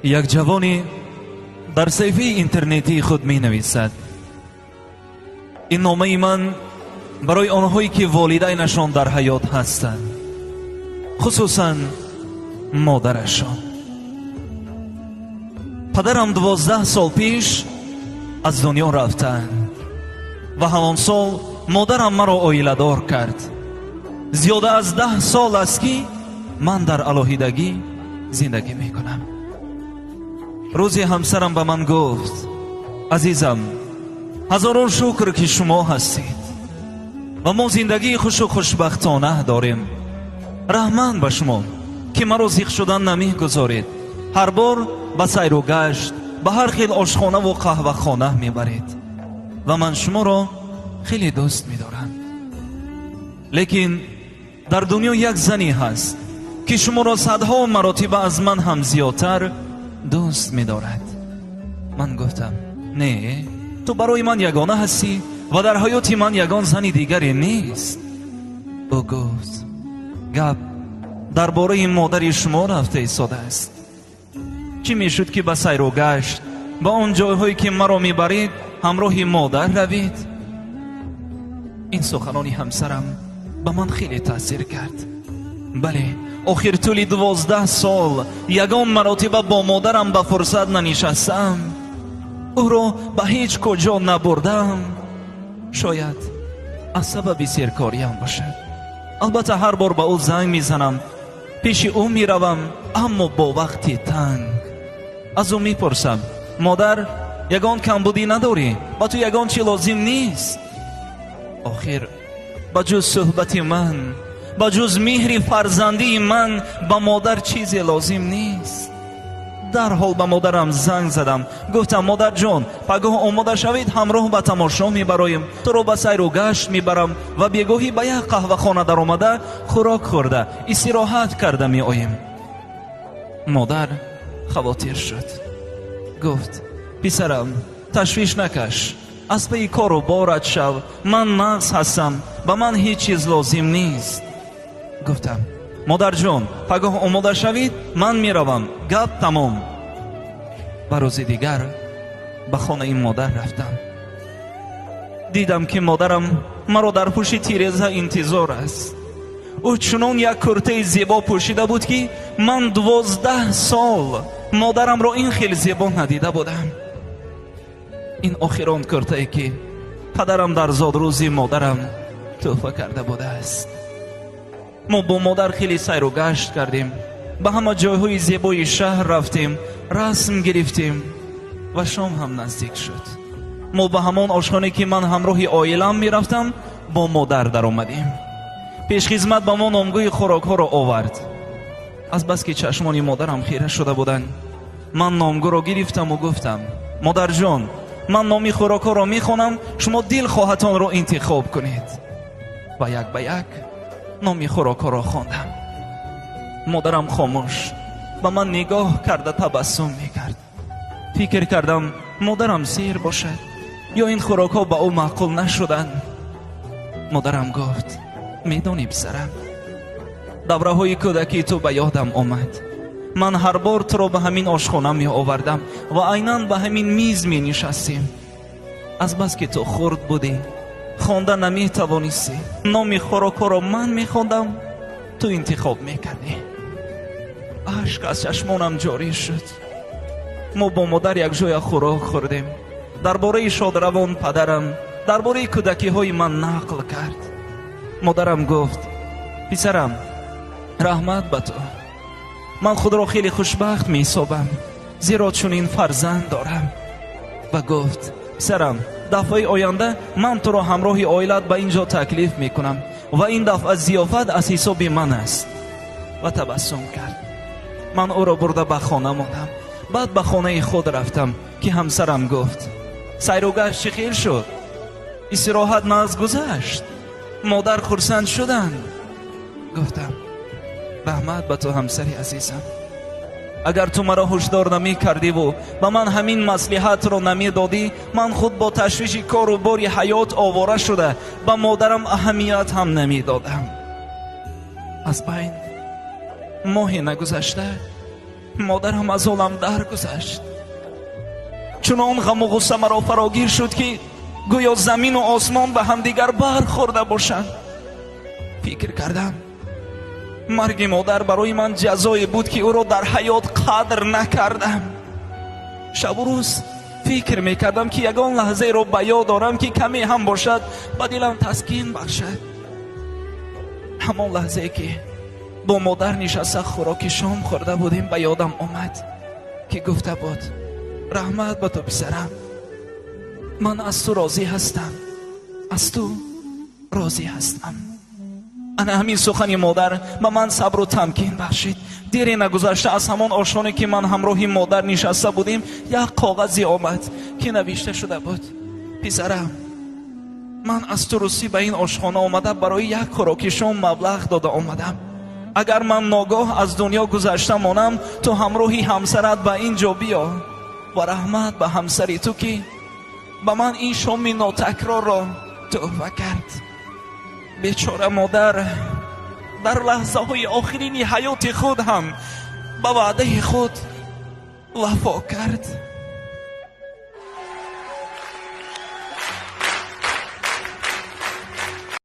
یک جوانی در صفحه اینترنتی خود می نویسد: این نامه من برای آنهایی که والدینشان در حیات هستند، خصوصا مادرشان. پدرم 12 سال پیش از دنیا رفتند و همان سال مادرم مرا عائله‌دار کرد. زیاده از 10 سال است که من در علاهیدگی زندگی می کنم. روزی همسرم به من گفت: عزیزم، هزاران شکر که شما هستید و ما زندگی خوش و خوشبختانه داریم. رحمت به شما که مرا زیغ شدن نمی گذارید. هر بار به سیر و گشت به هر خیل آشخانه و قهوه خانه می برید و من شما را خیلی دوست می دارم. لیکن در دنیا یک زنی هست که شما را صدها مراتب از من هم زیادتر دوست می دارد. من گفتم: نه، تو برای من یگانه هستی و در حیات من یگان زن دیگری نیست. او گفت: گپ درباره مادر شما رفته ایستاده است. چی می شد که به سیر و گشت با آن جایهایی که مرا می برید همراه مادر روید؟ این سخنانی همسرم به من خیلی تاثیر کرد. بله، آخر طول 12 سال یگان مراتب با مادرم به فرصت ننشستم، او را به هیچ کجا نبردم. شاید از سبب سیرکاریم باشد. البته هر بار به او زنگ میزنم، پیش او میروم، اما با وقتی تنگ. از او میپرسم: مادر، یگان کمبودی نداری؟ با تو یگان چی لازم نیست؟ آخر بجز صحبت من، بجز مهر فرزندی من به مادر چیزی لازم نیست. در حال به مادرم زنگ زدم، گفتم: مادر جان، پگاه آماده شوید، همراه به تماشا میبرایم، تو رو به سیر و گشت میبرم و بیگاهی به یک قهوه خانه در آمده خوراک خورده استراحت کرده می آییم. مادر خواطر شد، گفت: پسرم، تشویش نکش، از پی کار و بارت شو، من نقص هستم، به من هیچ چیز لازم نیست. گفتم: مادر جان، پگاه آماده شوید، من میروم، گپ تمام. و روز دیگر به خانه این مادر رفتم. دیدم که مادرم مرا در پشت تیرزه انتظار است. او چنان یک کرته زیبا پوشیده بود که من 12 سال مادرم را این خیلی زیبا ندیده بودم. این آخران کرته ای که پدرم در زادروزی مادرم تحفه کرده بوده است. ما با مادر خیلی سیر و گشت کردیم، به همه جایهای زیبای شهر رفتیم، رسم گرفتیم و شام هم نزدیک شد. ما به همان آشخانه که من همراه عائله‌ام می رفتم با مادر در آمدیم. پیش خدمت به ما نامگوی خوراک ها را آورد. از بس که چشمان مادرم خیره شده بودند، من نامگو را گرفتم و گفتم: مادر جان، من نامی خوراک ها را می خوانم، شما دل خواهتان را انتخاب کنید. و یک به یک نامی خوراک ها را خواندم. مادرم خاموش به من نگاه کرده تبسم می کرد. فکر کردم مادرم سیر باشد یا این خوراک ها به او معقول نشدند. مادرم گفت: میدانی پسرم، دوره های کودکی تو به یادم آمد. من هر بار تو را به همین آشخانه می آوردم و عیناً به همین میز می نشستیم. از بس که تو خرد بودی، خوانده نمی توانستی، نام خوراک ها را من می خواندم، تو انتخاب می کردی. اشک از چشمانم جاری شد. ما با مادر یک جای خوراک خوردیم. درباره شادروان پدرم درباره کودکی های من نقل کرد. مادرم گفت: پسرم، رحمت به تو، من خود را خیلی خوشبخت می حسابم زیرا چنین فرزند دارم. و گفت: پسرم، دفعه آینده من تو را همراه عائلت به اینجا تکلیف می کنم و این دفعه ضیافت از حساب من است. و تبسم کرد. من او را برده به خانه ماندم. بعد به خانه خود رفتم که همسرم گفت: سیر و گشت چه خیر شد؟ استراحت ناز گذشت؟ مادر خرسند شدند؟ گفتم: رحمت به تو همسری عزیزم، اگر تو مرا هشدار نمی کردی و به من همین مصلحت را نمی دادی، من خود با تشویش کار و باری حیات آواره شده به مادرم اهمیت هم نمی دادم. از بین ماهی نگذشته مادرم از عالم درگذشت. چنان غم و غصه مرا فراگیر شد که گویا زمین و آسمان به همدیگر برخورده باشند. فکر کردم مرگ مادر برای من جزایی بود که او را در حیات قدر نکردم. شب و روز فکر میکردم که یگان لحظه را به یاد دارم که کمی هم باشد به دلم تسکین بخشد. همان لحظه که با مادر نشسته خوراک شام خورده بودیم به یادم آمد که گفته بود رحمت به تو پسرم، من از تو راضی هستم، از تو راضی هستم. انا همین سخن مادر به من صبر و تمکین بخشید. دیری نگذشته از همان آشانه که من همراهی مادر نشسته بودیم یک کاغذی آمد که نوشته شده بود پسرم، من از تو روسی به این آشخانه آمده برای یک خوراک شام مبلغ داده آمدم. اگر من ناگاه از دنیا گذشته مانم تو همراهی همسرت به اینجا بیا و رحمت به همسری تو که به من این شام ناتکرار را تحفه کرد. بیچاره مادر در لحظه های آخرین حیات خود هم به وعده خود وفا کرد.